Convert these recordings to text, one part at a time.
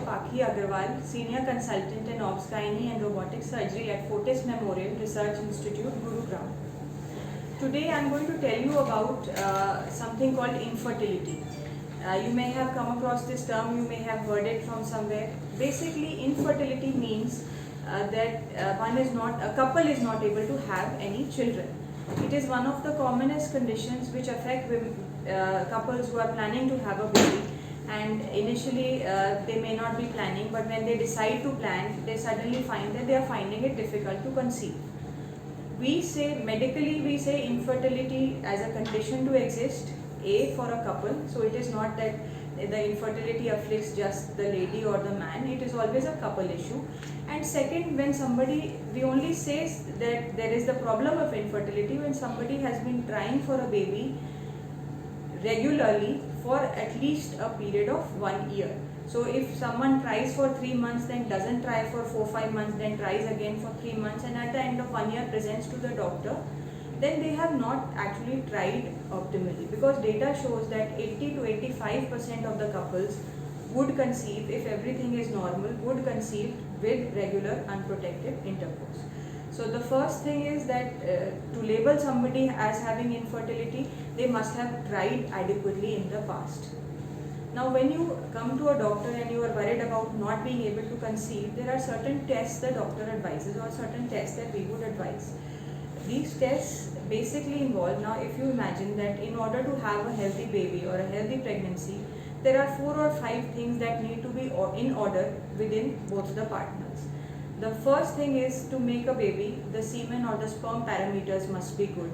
Pakhi Agarwal, Senior Consultant in Obs-Gynae and Robotic Surgery at Fortis Memorial Research Institute, Gurugram. Today I am going to tell you about something called infertility. You may have come across this term, you may have heard it from somewhere. Basically, infertility means that a couple is not able to have any children. It is one of the commonest conditions which affect couples who are planning to have a baby, and initially they may not be planning, but when they decide to plan, they suddenly find that they are finding it difficult to conceive. Medically we say infertility as a condition to exist, for a couple, so it is not that the infertility afflicts just the lady or the man, it is always a couple issue. And second, we only say that there is the problem of infertility when somebody has been trying for a baby regularly for at least a period of 1 year. So if someone tries for 3 months, then doesn't try for 4-5 months, then tries again for 3 months, and at the end of 1 year presents to the doctor, then they have not actually tried optimally, because data shows that 80 to 85% of the couples would conceive, if everything is normal, would conceive with regular unprotected intercourse. So the first thing is that to label somebody as having infertility, they must have tried adequately in the past. Now when you come to a doctor and you are worried about not being able to conceive, there are certain tests the doctor advises, or certain tests that we would advise. These tests basically involve, now if you imagine that in order to have a healthy baby or a healthy pregnancy, there are 4 or 5 things that need to be in order within both the partners. The first thing is, to make a baby, the semen or the sperm parameters must be good.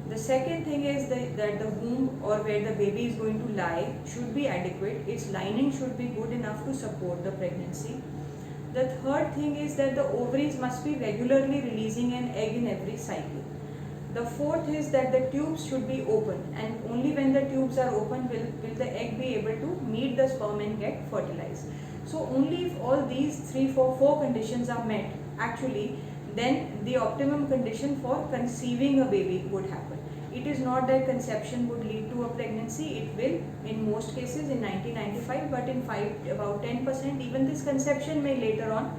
The second thing is that the womb, or where the baby is going to lie, should be adequate. Its lining should be good enough to support the pregnancy. The third thing is that the ovaries must be regularly releasing an egg in every cycle. The fourth is that the tubes should be open, and only when the tubes are open will the egg be able to meet the sperm and get fertilized. So only if all these 4 conditions are met, actually, then the optimum condition for conceiving a baby would happen. It is not that conception would lead to a pregnancy. It will in most cases in 1995, but in about 10%, even this conception may later on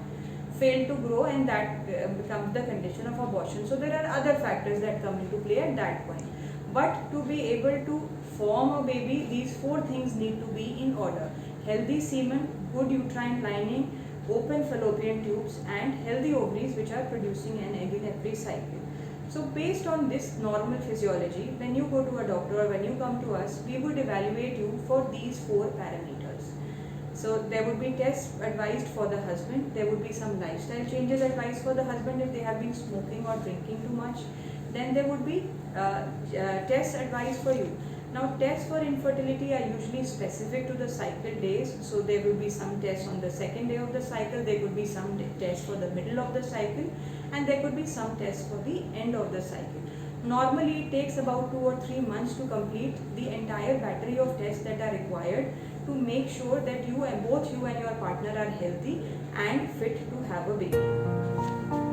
fail to grow, and that becomes the condition of abortion. So there are other factors that come into play at that point. But to be able to form a baby, these 4 things need to be in order: healthy semen, good uterine lining, open fallopian tubes, and healthy ovaries which are producing an egg in every cycle. So based on this normal physiology, when you go to a doctor or when you come to us, we would evaluate you for these 4 parameters. So there would be tests advised for the husband, there would be some lifestyle changes advised for the husband if they have been smoking or drinking too much. Then there would be tests advised for you. Now tests for infertility are usually specific to the cycle days, so there will be some tests on the 2nd day of the cycle, there could be some tests for the middle of the cycle, and there could be some tests for the end of the cycle. Normally it takes about 2 or 3 months to complete the entire battery of tests that are required to make sure that both you and your partner are healthy and fit to have a baby.